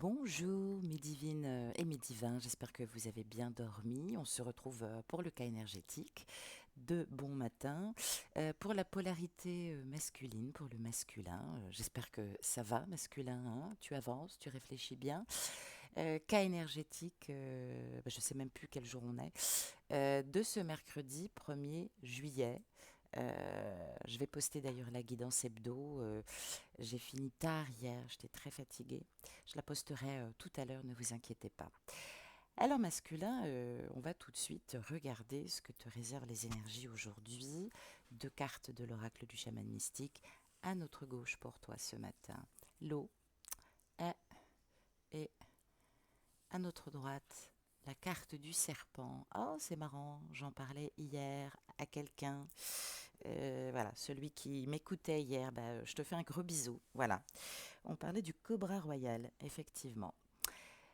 Bonjour mes divines et mes divins, j'espère que vous avez bien dormi. On se retrouve pour le cas énergétique de bon matin. Pour la polarité masculine, pour le masculin, j'espère que ça va masculin, hein. Tu avances, tu réfléchis bien. Cas énergétique, je ne sais même plus quel jour on est, de ce mercredi 1er juillet. Je vais poster d'ailleurs la guidance hebdo. J'ai fini tard hier, j'étais très fatiguée. Je la posterai tout à l'heure, ne vous inquiétez pas. Alors masculin, on va tout de suite regarder ce que te réservent les énergies aujourd'hui. Deux cartes de l'oracle du chaman mystique à notre gauche pour toi ce matin. L'eau et à notre droite la carte du serpent. Oh, c'est marrant, j'en parlais hier à quelqu'un. Voilà, celui qui m'écoutait hier, je te fais un gros bisou. Voilà, on parlait du cobra royal, effectivement.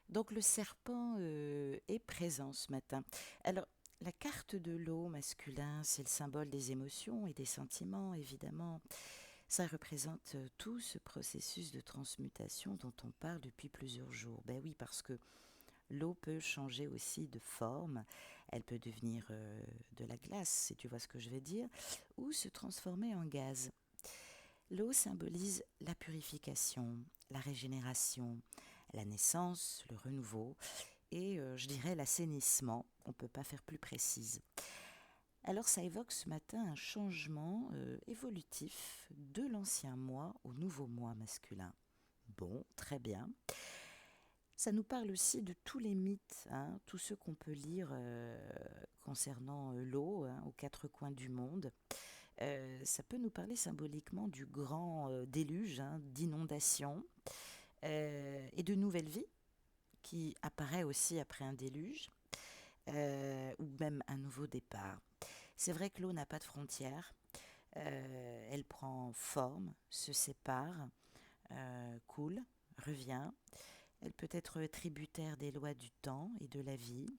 Donc le serpent est présent ce matin. Alors, la carte de l'eau masculin, c'est le symbole des émotions et des sentiments, évidemment. Ça représente tout ce processus de transmutation dont on parle depuis plusieurs jours. Ben oui, parce que l'eau peut changer aussi de forme. Elle peut devenir de la glace, si tu vois ce que je veux dire, ou se transformer en gaz. L'eau symbolise la purification, la régénération, la naissance, le renouveau et je dirais l'assainissement. On ne peut pas faire plus précise. Alors ça évoque ce matin un changement évolutif de l'ancien moi au nouveau moi masculin. Bon, très bien. Ça nous parle aussi de tous les mythes, hein, tous ceux qu'on peut lire concernant l'eau, hein, aux quatre coins du monde. Ça peut nous parler symboliquement du grand déluge, hein, d'inondation et de nouvelle vie qui apparaît aussi après un déluge ou même un nouveau départ. C'est vrai que l'eau n'a pas de frontières, elle prend forme, se sépare, coule, revient. Elle peut être tributaire des lois du temps et de la vie.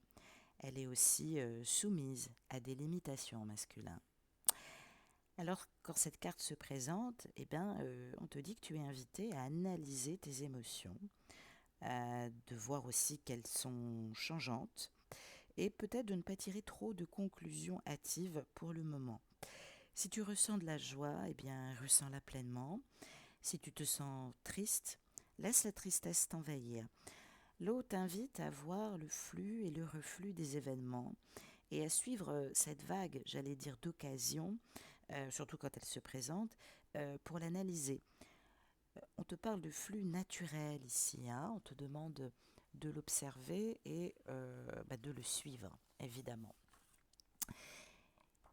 Elle est aussi soumise à des limitations masculines. Alors, quand cette carte se présente, on te dit que tu es invité à analyser tes émotions, de voir aussi qu'elles sont changeantes et peut-être de ne pas tirer trop de conclusions hâtives pour le moment. Si tu ressens de la joie, ressens-la pleinement. Si tu te sens triste, laisse la tristesse t'envahir. L'eau t'invite à voir le flux et le reflux des événements et à suivre cette vague, j'allais dire, d'occasion, surtout quand elle se présente, pour l'analyser. On te parle de flux naturel ici, hein, on te demande de l'observer et de le suivre, évidemment.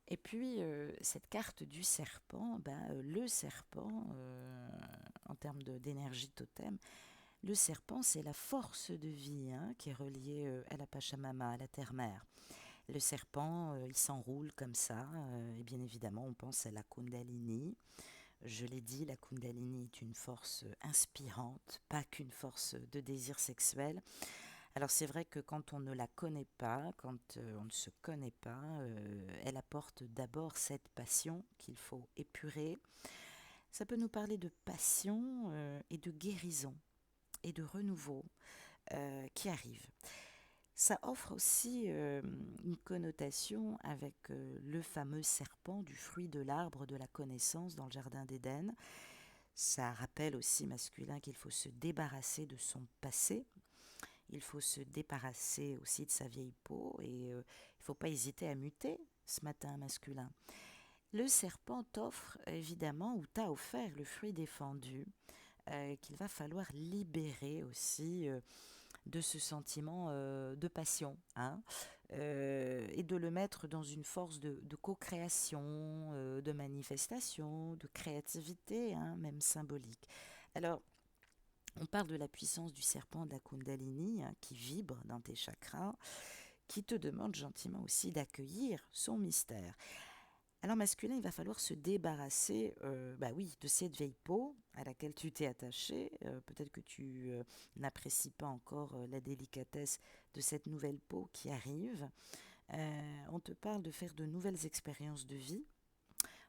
Et puis, cette carte du serpent, le serpent, en termes d'énergie totem, le serpent, c'est la force de vie, hein, qui est reliée à la Pachamama, à la terre-mère. Le serpent, il s'enroule comme ça, et bien évidemment, on pense à la Kundalini. Je l'ai dit, la Kundalini est une force inspirante, pas qu'une force de désir sexuel. Alors c'est vrai que quand on ne la connaît pas, quand on ne se connaît pas, elle apporte d'abord cette passion qu'il faut épurer. Ça peut nous parler de passion et de guérison et de renouveau qui arrive. Ça offre aussi une connotation avec le fameux serpent du fruit de l'arbre de la connaissance dans le jardin d'Éden. Ça rappelle aussi masculin qu'il faut se débarrasser de son passé. Il faut se débarrasser aussi de sa vieille peau et il ne faut pas hésiter à muter ce matin masculin. Le serpent t'offre évidemment ou t'a offert le fruit défendu qu'il va falloir libérer aussi de ce sentiment de passion, hein, et de le mettre dans une force de co-création, de manifestation, de créativité, hein, même symbolique. Alors, on parle de la puissance du serpent de la Kundalini, hein, qui vibre dans tes chakras, qui te demande gentiment aussi d'accueillir son mystère. Alors masculin, il va falloir se débarrasser de cette vieille peau à laquelle tu t'es attaché. Peut-être que tu n'apprécies pas encore la délicatesse de cette nouvelle peau qui arrive. On te parle de faire de nouvelles expériences de vie.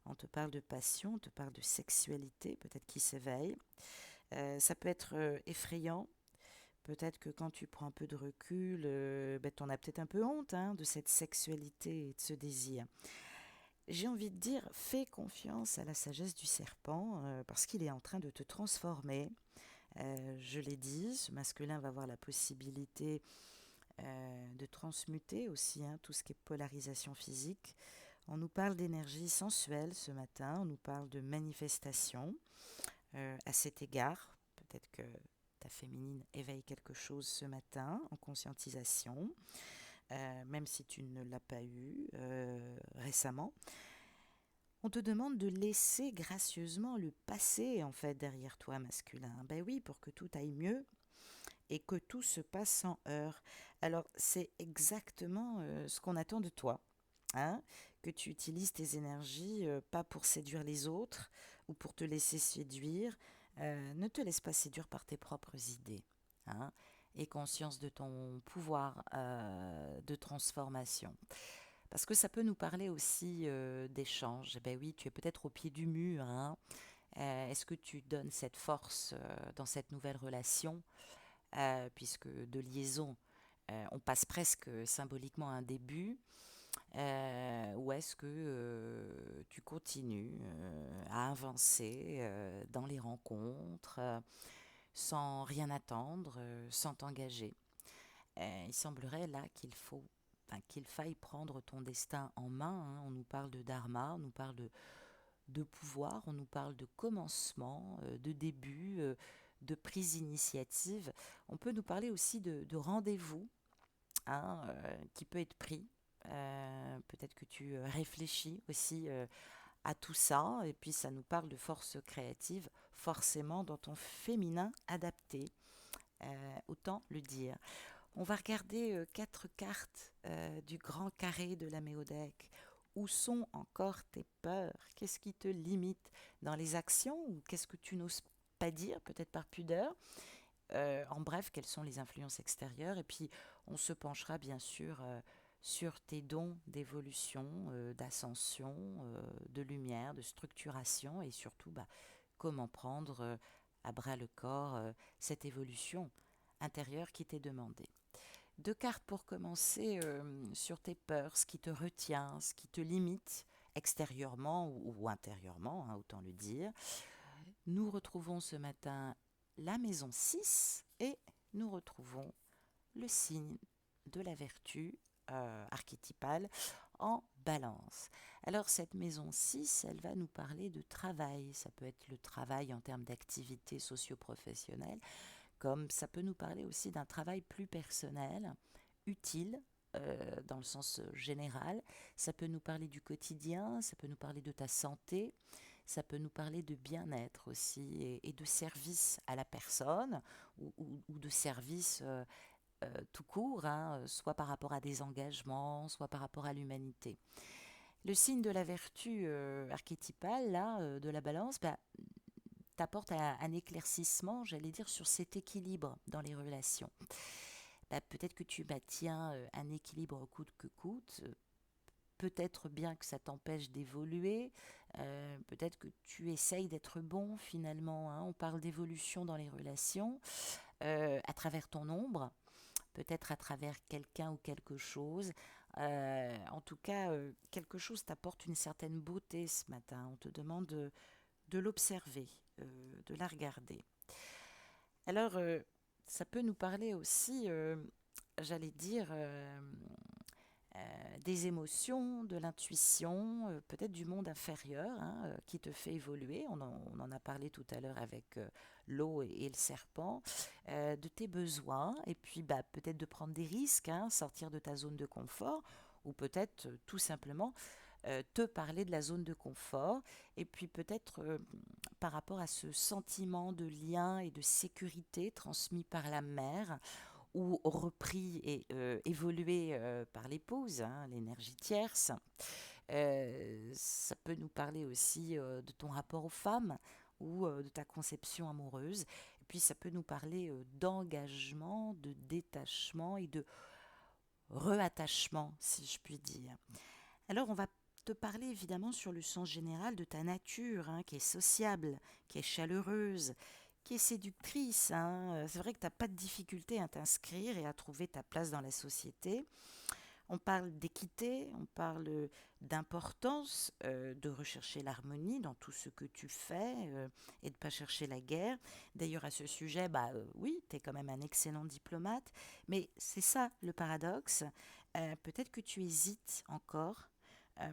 On te parle de passion, on te parle de sexualité, peut-être qui s'éveille. Ça peut être effrayant, Peut-être que quand tu prends un peu de recul, t'en as peut-être un peu honte hein, de cette sexualité et de ce désir. J'ai envie de dire, fais confiance à la sagesse du serpent parce qu'il est en train de te transformer. Je l'ai dit, ce masculin va avoir la possibilité de transmuter aussi hein, tout ce qui est polarisation physique. On nous parle d'énergie sensuelle ce matin, on nous parle de manifestation. À cet égard, peut-être que ta féminine éveille quelque chose ce matin en conscientisation, même si tu ne l'as pas eu récemment. On te demande de laisser gracieusement le passé en fait derrière toi masculin. Ben oui, pour que tout aille mieux et que tout se passe sans heurts. Alors c'est exactement ce qu'on attend de toi. Hein, que tu utilises tes énergies pas pour séduire les autres ou pour te laisser séduire. Ne te laisse pas séduire par tes propres idées. Hein, et conscience de ton pouvoir de transformation. Parce que ça peut nous parler aussi d'échange. Eh ben oui, tu es peut-être au pied du mur. Hein. Est-ce que tu donnes cette force dans cette nouvelle relation puisque de liaison, on passe presque symboliquement à un début. Ou est-ce que tu continues à avancer dans les rencontres sans rien attendre, sans t'engager. Il semblerait là qu'il faille prendre ton destin en main. Hein. On nous parle de dharma, on nous parle de pouvoir, on nous parle de commencement, de début, de prise d'initiative. On peut nous parler aussi de rendez-vous hein, qui peut être pris. Peut-être que tu réfléchis aussi à tout ça, et puis ça nous parle de force créative, forcément dans ton féminin adapté, autant le dire. On va regarder 4 cartes du grand carré de la méodèque. Où sont encore tes peurs? Qu'est-ce qui te limite dans les actions ou qu'est-ce que tu n'oses pas dire, peut-être par pudeur? En bref, quelles sont les influences extérieures? Et puis, on se penchera bien sûr sur tes dons d'évolution, d'ascension, de lumière, de structuration et surtout comment prendre à bras le corps cette évolution intérieure qui t'est demandée. 2 cartes pour commencer sur tes peurs, ce qui te retient, ce qui te limite extérieurement ou intérieurement, hein, autant le dire. Nous retrouvons ce matin la maison 6 et nous retrouvons le signe de la vertu archétypale en balance. Alors cette maison 6, elle va nous parler de travail. Ça peut être le travail en termes d'activité socio-professionnelle, comme ça peut nous parler aussi d'un travail plus personnel, utile, dans le sens général. Ça peut nous parler du quotidien, ça peut nous parler de ta santé, ça peut nous parler de bien-être aussi et de service à la personne ou de service tout court, hein, soit par rapport à des engagements, soit par rapport à l'humanité. Le signe de la vertu archétypale, là, de la balance, t'apporte un éclaircissement, j'allais dire, sur cet équilibre dans les relations. Peut-être que tu maintiens un équilibre coûte que coûte, peut-être bien que ça t'empêche d'évoluer, peut-être que tu essayes d'être bon finalement, hein. On parle d'évolution dans les relations, à travers ton ombre, peut-être à travers quelqu'un ou quelque chose. En tout cas, quelque chose t'apporte une certaine beauté ce matin. On te demande de l'observer, de la regarder. Alors, ça peut nous parler aussi, j'allais dire, des émotions, de l'intuition, peut-être du monde inférieur hein, qui te fait évoluer. On en a parlé tout à l'heure avec l'eau et le serpent, de tes besoins, et puis peut-être de prendre des risques, hein, sortir de ta zone de confort, ou peut-être tout simplement te parler de la zone de confort, et puis peut-être par rapport à ce sentiment de lien et de sécurité transmis par la mère, ou repris et évolué par l'épouse, hein, l'énergie tierce. Ça peut nous parler aussi de ton rapport aux femmes ou de ta conception amoureuse. Et puis ça peut nous parler d'engagement, de détachement et de reattachement, si je puis dire. Alors on va te parler évidemment sur le sens général de ta nature, hein, qui est sociable, qui est chaleureuse, qui est séductrice, hein. C'est vrai que tu n'as pas de difficulté à t'inscrire et à trouver ta place dans la société. On parle d'équité, on parle d'importance de rechercher l'harmonie dans tout ce que tu fais et de ne pas chercher la guerre. D'ailleurs, à ce sujet, oui, tu es quand même un excellent diplomate, mais c'est ça le paradoxe. Peut-être que tu hésites encore euh,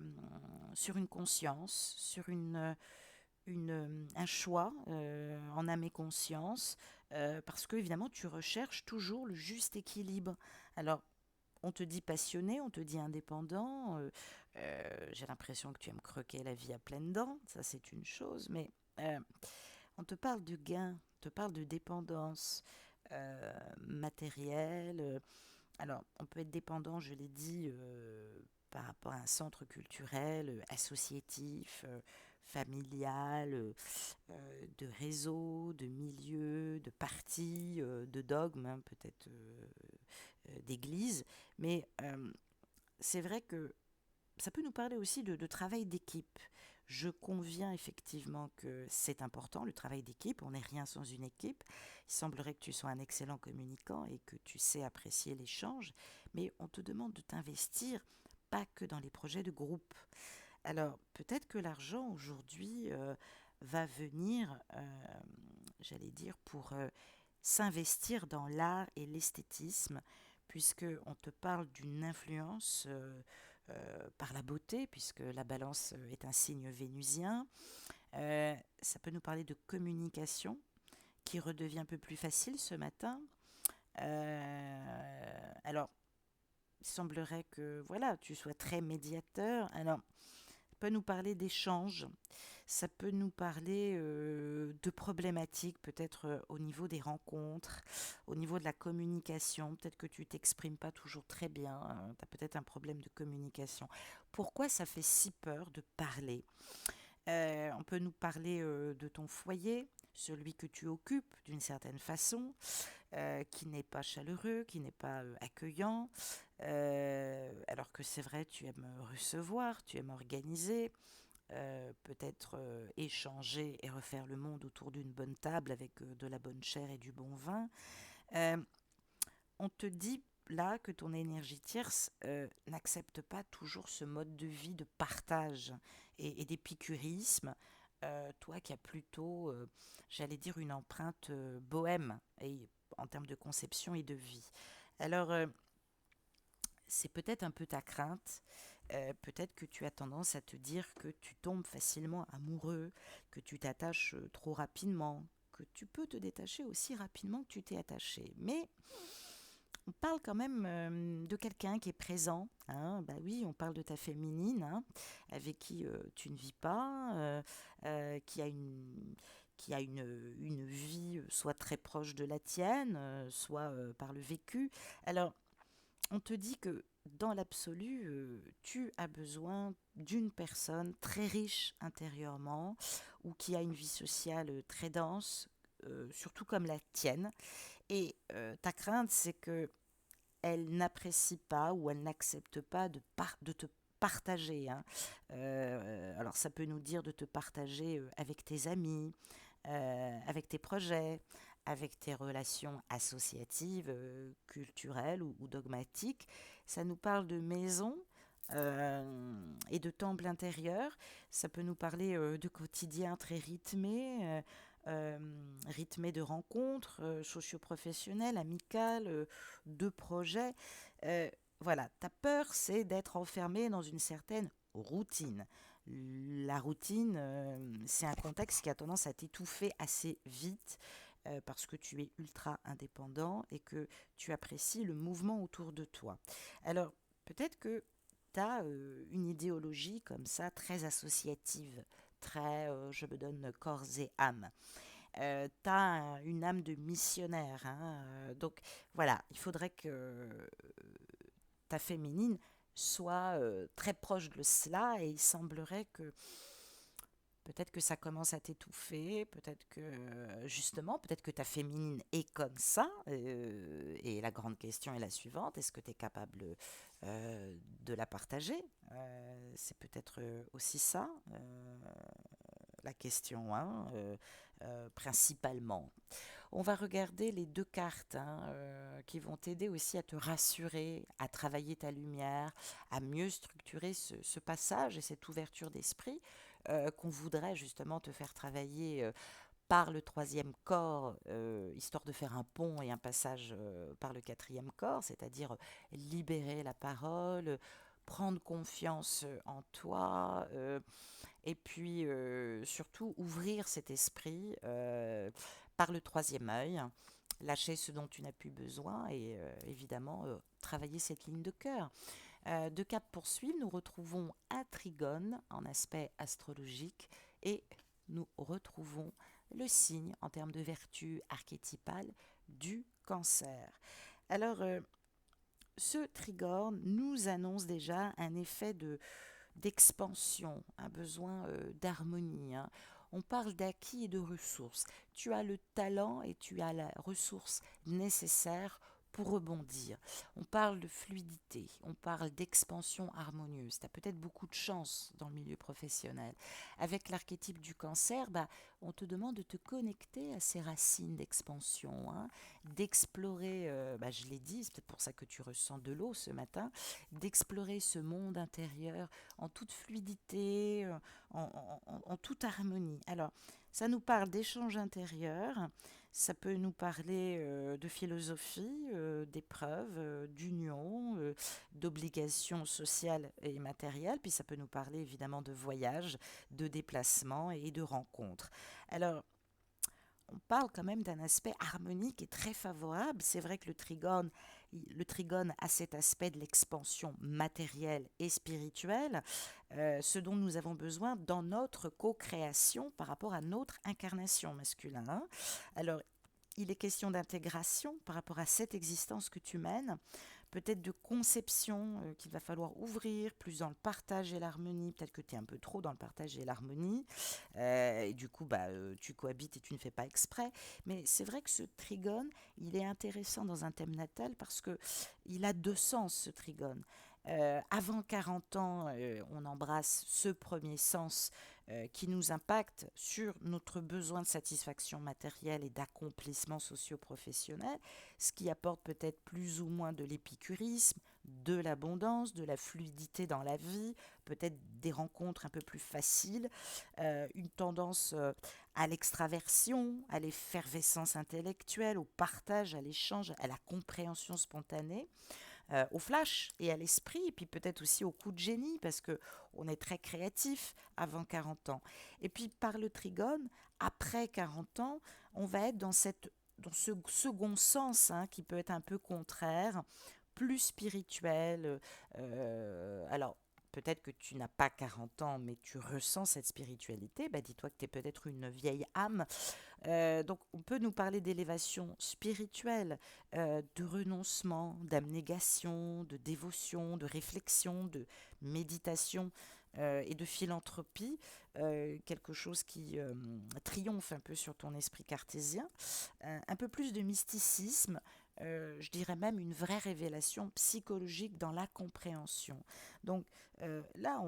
sur une conscience, sur un choix en âme et conscience, parce que évidemment tu recherches toujours le juste équilibre. Alors, on te dit passionné, on te dit indépendant. J'ai l'impression que tu aimes croquer la vie à pleines dents, ça c'est une chose, mais euh, on te parle de gain, on te parle de dépendance matérielle. Alors, on peut être dépendant, je l'ai dit, par rapport à un centre culturel, associatif, familial, de réseau, de milieu, de parti, de dogme, hein, peut-être d'église. Mais c'est vrai que ça peut nous parler aussi de travail d'équipe. Je conviens effectivement que c'est important, le travail d'équipe. On n'est rien sans une équipe. Il semblerait que tu sois un excellent communicant et que tu sais apprécier l'échange, mais on te demande de t'investir pas que dans les projets de groupe. Alors, peut-être que l'argent aujourd'hui va venir, j'allais dire, pour s'investir dans l'art et l'esthétisme, puisque on te parle d'une influence par la beauté, puisque la balance est un signe vénusien. Ça peut nous parler de communication, qui redevient un peu plus facile ce matin. Alors, il semblerait que voilà, tu sois très médiateur. Alors, ça peut nous parler d'échanges, ça peut nous parler de problématiques, peut-être au niveau des rencontres, au niveau de la communication. Peut-être que tu t'exprimes pas toujours très bien, tu as peut-être un problème de communication. Pourquoi ça fait si peur de parler? On peut nous parler de ton foyer, celui que tu occupes d'une certaine façon, qui n'est pas chaleureux, qui n'est pas accueillant, alors que c'est vrai, tu aimes recevoir, tu aimes organiser, peut-être échanger et refaire le monde autour d'une bonne table avec de la bonne chair et du bon vin. Euh, on te dit là que ton énergie tierce n'accepte pas toujours ce mode de vie de partage et d'épicurisme. Toi qui as plutôt, j'allais dire, une empreinte bohème et, en termes de conception et de vie. Alors, c'est peut-être un peu ta crainte. Peut-être que tu as tendance à te dire que tu tombes facilement amoureux, que tu t'attaches trop rapidement, que tu peux te détacher aussi rapidement que tu t'es attaché. Mais on parle quand même de quelqu'un qui est présent. Hein. Bah oui, on parle de ta féminine, hein, avec qui tu ne vis pas, qui a une vie soit très proche de la tienne, soit par le vécu. Alors, on te dit que dans l'absolu, tu as besoin d'une personne très riche intérieurement ou qui a une vie sociale très dense, surtout comme la tienne. Et ta crainte, c'est que elle n'apprécie pas ou elle n'accepte pas de te partager. Hein. Alors ça peut nous dire de te partager avec tes amis, avec tes projets, avec tes relations associatives, culturelles ou dogmatiques. Ça nous parle de maison. Et de temple intérieur, ça peut nous parler de quotidien très rythmé de rencontres socio-professionnelles, amicales, de projets. Euh, voilà, ta peur, c'est d'être enfermé dans une certaine routine. La routine, c'est un contexte qui a tendance à t'étouffer assez vite parce que tu es ultra indépendant et que tu apprécies le mouvement autour de toi. Alors, peut-être que tu as une idéologie comme ça, très associative, très je me donne corps et âme. Tu as une âme de missionnaire. Hein, donc voilà, il faudrait que ta féminine soit très proche de cela et il semblerait que peut-être que ça commence à t'étouffer, peut-être que justement, peut-être que ta féminine est comme ça. Et la grande question est la suivante, est-ce que tu es capable de la partager? C'est peut-être aussi ça la question. Hein, principalement. On va regarder les deux cartes qui vont t'aider aussi à te rassurer, à travailler ta lumière, à mieux structurer ce passage et cette ouverture d'esprit qu'on voudrait justement te faire travailler par le troisième corps, histoire de faire un pont et un passage par le quatrième corps, c'est-à-dire libérer la parole, prendre confiance en toi, et puis surtout ouvrir cet esprit par le troisième œil, lâcher ce dont tu n'as plus besoin et évidemment travailler cette ligne de cœur. De cap pour suivre, nous retrouvons un trigone en aspect astrologique et nous retrouvons le signe en termes de vertu archétypale du cancer. Alors, ce trigone nous annonce déjà un effet d'expansion, un besoin d'harmonie, hein. On parle d'acquis et de ressources. Tu as le talent et tu as la ressource nécessaire pour rebondir. On parle de fluidité, on parle d'expansion harmonieuse. Tu as peut-être beaucoup de chance dans le milieu professionnel. Avec l'archétype du cancer, on te demande de te connecter à ces racines d'expansion, hein, d'explorer, je l'ai dit, c'est peut-être pour ça que tu ressens de l'eau ce matin, d'explorer ce monde intérieur en toute fluidité, en toute harmonie. Alors, ça nous parle d'échanges intérieurs, ça peut nous parler de philosophie, d'épreuves, d'union, d'obligations sociales et matérielles, puis ça peut nous parler évidemment de voyages, de déplacements et de rencontres. Alors, on parle quand même d'un aspect harmonique et très favorable. C'est vrai que le trigone a cet aspect de l'expansion matérielle et spirituelle, ce dont nous avons besoin dans notre co-création par rapport à notre incarnation masculine, hein. Alors, il est question d'intégration par rapport à cette existence que tu mènes, peut-être de conception qu'il va falloir ouvrir, plus dans le partage et l'harmonie. Peut-être que tu es un peu trop dans le partage et l'harmonie, et du coup, tu cohabites et tu ne fais pas exprès. Mais c'est vrai que ce trigone, il est intéressant dans un thème natal parce que il a deux sens, ce trigone. Avant 40 ans, on embrasse ce premier sens qui nous impacte sur notre besoin de satisfaction matérielle et d'accomplissement socio-professionnel, ce qui apporte peut-être plus ou moins de l'épicurisme, de l'abondance, de la fluidité dans la vie, peut-être des rencontres un peu plus faciles, une tendance à l'extraversion, à l'effervescence intellectuelle, au partage, à l'échange, à la compréhension spontanée, au flash et à l'esprit, et puis peut-être aussi au coup de génie, parce que on est très créatif avant 40 ans. Et puis par le trigone, après 40 ans, on va être dans ce second sens, hein, qui peut être un peu contraire, plus spirituel. Alors, peut-être que tu n'as pas 40 ans, mais tu ressens cette spiritualité. Dis-toi que tu es peut-être une vieille âme. Donc, on peut nous parler d'élévation spirituelle, de renoncement, d'abnégation, de dévotion, de réflexion, de méditation et de philanthropie, quelque chose qui triomphe un peu sur ton esprit cartésien, un peu plus de mysticisme, je dirais même une vraie révélation psychologique dans la compréhension. Donc là,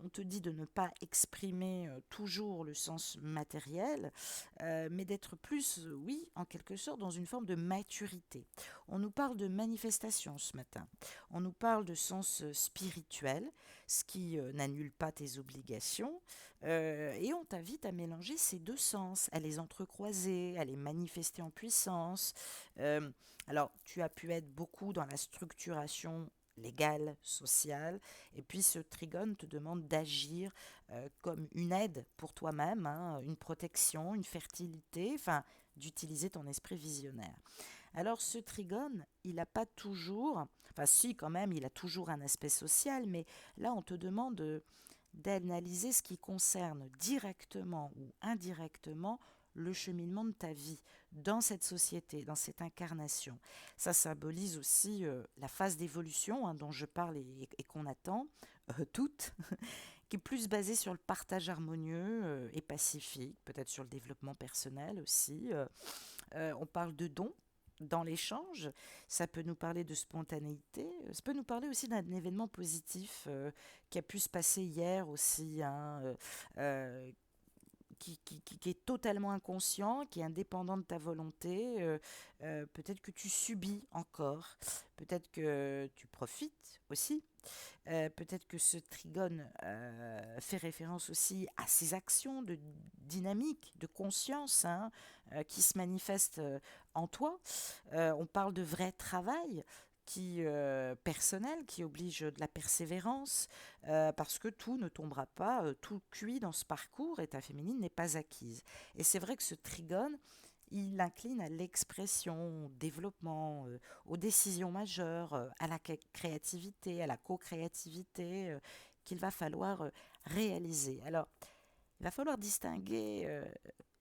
on te dit de ne pas exprimer toujours le sens matériel, mais d'être plus, oui, en quelque sorte, dans une forme de maturité. On nous parle de manifestation ce matin. On nous parle de sens spirituel, ce qui n'annule pas tes obligations, et on t'invite à mélanger ces deux sens, à les entrecroiser, à les manifester en puissance. Euh, alors, tu as pu être beaucoup dans la structuration légale, sociale, et puis ce trigone te demande d'agir comme une aide pour toi-même, hein, une protection, une fertilité, enfin, d'utiliser ton esprit visionnaire. Alors ce trigone, il n'a pas toujours, enfin si quand même, il a toujours un aspect social, mais là on te demande d'analyser ce qui concerne directement ou indirectement le cheminement de ta vie dans cette société, dans cette incarnation. Ça symbolise aussi la phase d'évolution, hein, dont je parle et qu'on attend, toutes, qui est plus basée sur le partage harmonieux et pacifique, peut-être sur le développement personnel aussi. On parle de dons dans l'échange, ça peut nous parler de spontanéité, ça peut nous parler aussi d'un événement positif qui a pu se passer hier aussi, hein, qui est totalement inconscient, qui est indépendant de ta volonté. Peut-être que tu subis encore, peut-être que tu profites aussi. Peut-être que ce trigone fait référence aussi à ces actions de dynamique, de conscience, hein, qui se manifestent en toi. On parle de vrai travail personnel, qui oblige de la persévérance, parce que tout ne tombera pas tout cuit dans ce parcours et ta féminine n'est pas acquise. Et c'est vrai que ce trigone, il incline à l'expression, au développement, aux décisions majeures, à la créativité, à la co-créativité qu'il va falloir réaliser. Alors, il va falloir distinguer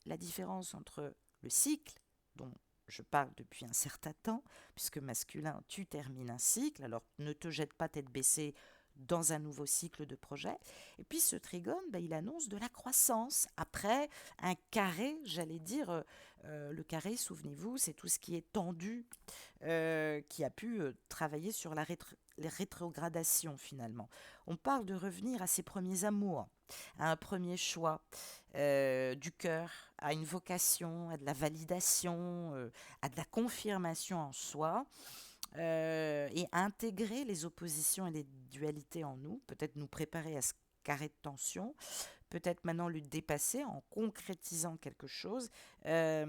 la différence entre le cycle, dont je parle depuis un certain temps, puisque masculin, tu termines un cycle, alors ne te jette pas tête baissée dans un nouveau cycle de projet. Et puis ce trigone, il annonce de la croissance. Après un carré, j'allais dire, le carré, souvenez-vous, c'est tout ce qui est tendu, qui a pu travailler sur les rétrogradations finalement. On parle de revenir à ses premiers amours, à un premier choix du cœur, à une vocation, à de la validation, à de la confirmation en soi, et à intégrer les oppositions et les dualités en nous, peut-être nous préparer à ce carré de tension, peut-être maintenant le dépasser en concrétisant quelque chose. Euh,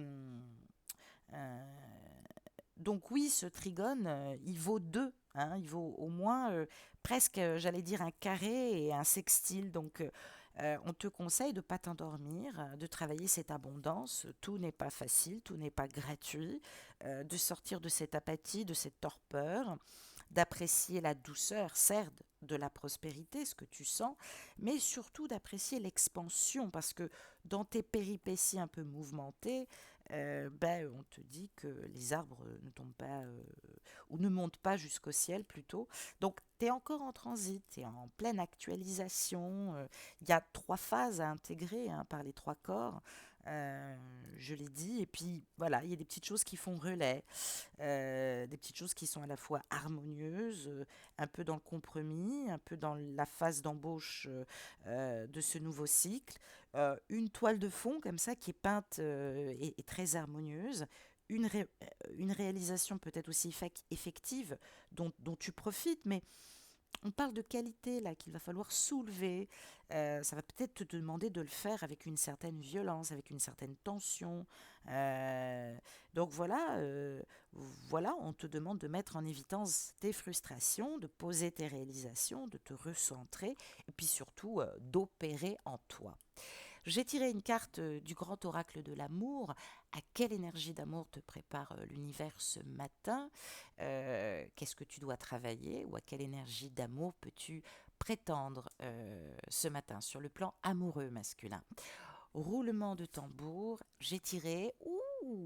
euh, donc oui, ce trigone, il vaut deux. Hein, il vaut au moins presque, j'allais dire, un carré et un sextile. Donc on te conseille de ne pas t'endormir, de travailler cette abondance. Tout n'est pas facile, tout n'est pas gratuit. De sortir de cette apathie, de cette torpeur, d'apprécier la douceur, certes, de la prospérité, ce que tu sens, mais surtout d'apprécier l'expansion, parce que dans tes péripéties un peu mouvementées, on te dit que les arbres ne tombent pas, ou ne montent pas jusqu'au ciel plutôt. Donc tu es encore en transit, tu es en pleine actualisation. Il y a 3 phases à intégrer, hein, par les 3 corps. Je l'ai dit, et puis voilà, il y a des petites choses qui font relais, des petites choses qui sont à la fois harmonieuses, un peu dans le compromis, un peu dans la phase d'embauche de ce nouveau cycle, une toile de fond comme ça qui est peinte et très harmonieuse, une réalisation peut-être aussi effective dont tu profites, mais on parle de qualité là qu'il va falloir soulever. Ça va peut-être te demander de le faire avec une certaine violence, avec une certaine tension. Euh, donc voilà, on te demande de mettre en évidence tes frustrations, de poser tes réalisations, de te recentrer et puis surtout d'opérer en toi. J'ai tiré une carte du grand oracle de l'amour. À quelle énergie d'amour te prépare l'univers ce matin? Qu'est-ce que tu dois travailler? Ou à quelle énergie d'amour peux-tu prétendre ce matin sur le plan amoureux masculin? Roulement de tambour, j'ai tiré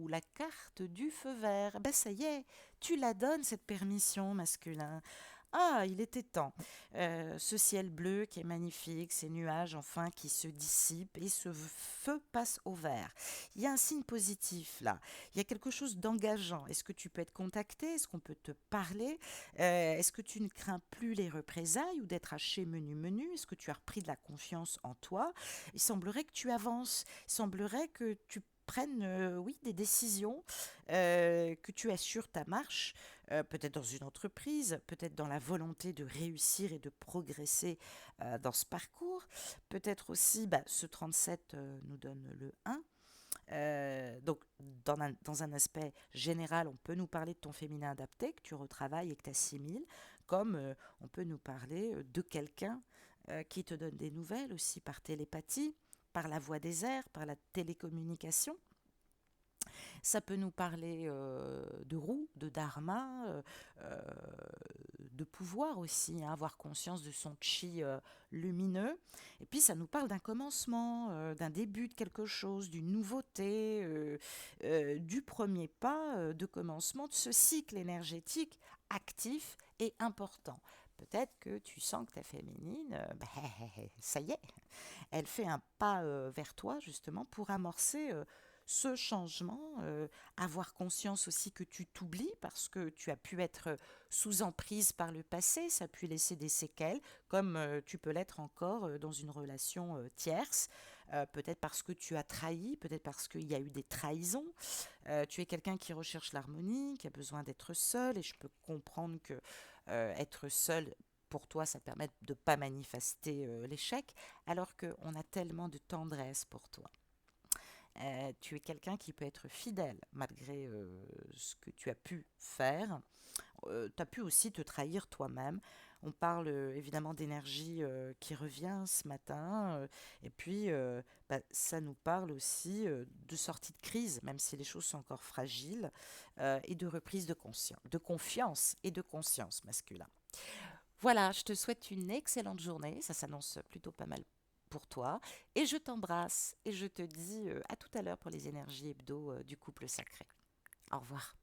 la carte du feu vert. Ben ça y est, tu la donnes cette permission masculin. Ah, il était temps. Ce ciel bleu qui est magnifique, ces nuages enfin qui se dissipent et ce feu passe au vert. Il y a un signe positif là. Il y a quelque chose d'engageant. Est-ce que tu peux être contacté? Est-ce qu'on peut te parler? Est-ce que tu ne crains plus les représailles ou d'être haché menu? Est-ce que tu as repris de la confiance en toi? Il semblerait que tu avances. Il semblerait que tu prennes oui, des décisions, que tu assures ta marche, peut-être dans une entreprise, peut-être dans la volonté de réussir et de progresser dans ce parcours. Peut-être aussi, ce 37 nous donne le 1. Donc, dans un aspect général, on peut nous parler de ton féminin adapté, que tu retravailles et que tu assimiles, comme on peut nous parler de quelqu'un qui te donne des nouvelles aussi par télépathie, par la voie des airs, par la télécommunication. Ça peut nous parler de roue, de dharma, euh, de pouvoir aussi, hein, avoir conscience de son chi lumineux. Et puis ça nous parle d'un commencement, d'un début de quelque chose, d'une nouveauté, du premier pas de commencement de ce cycle énergétique actif et important. Peut-être que tu sens que ta féminine, ça y est, elle fait un pas vers toi justement pour amorcer ce changement, avoir conscience aussi que tu t'oublies parce que tu as pu être sous emprise par le passé, ça a pu laisser des séquelles, comme tu peux l'être encore dans une relation tierce. peut-être parce que tu as trahi, peut-être parce qu'il y a eu des trahisons. Tu es quelqu'un qui recherche l'harmonie, qui a besoin d'être seul, et je peux comprendre que être seul, pour toi, ça te permet de ne pas manifester l'échec, alors qu'on a tellement de tendresse pour toi. Tu es quelqu'un qui peut être fidèle malgré ce que tu as pu faire. Tu as pu aussi te trahir toi-même. On parle évidemment d'énergie qui revient ce matin. Et puis, ça nous parle aussi de sortie de crise, même si les choses sont encore fragiles, et de reprise de conscience, de confiance et de conscience masculin. Voilà, je te souhaite une excellente journée. Ça s'annonce plutôt pas mal pour toi. Et je t'embrasse et je te dis à tout à l'heure pour les énergies hebdo du couple sacré. Au revoir.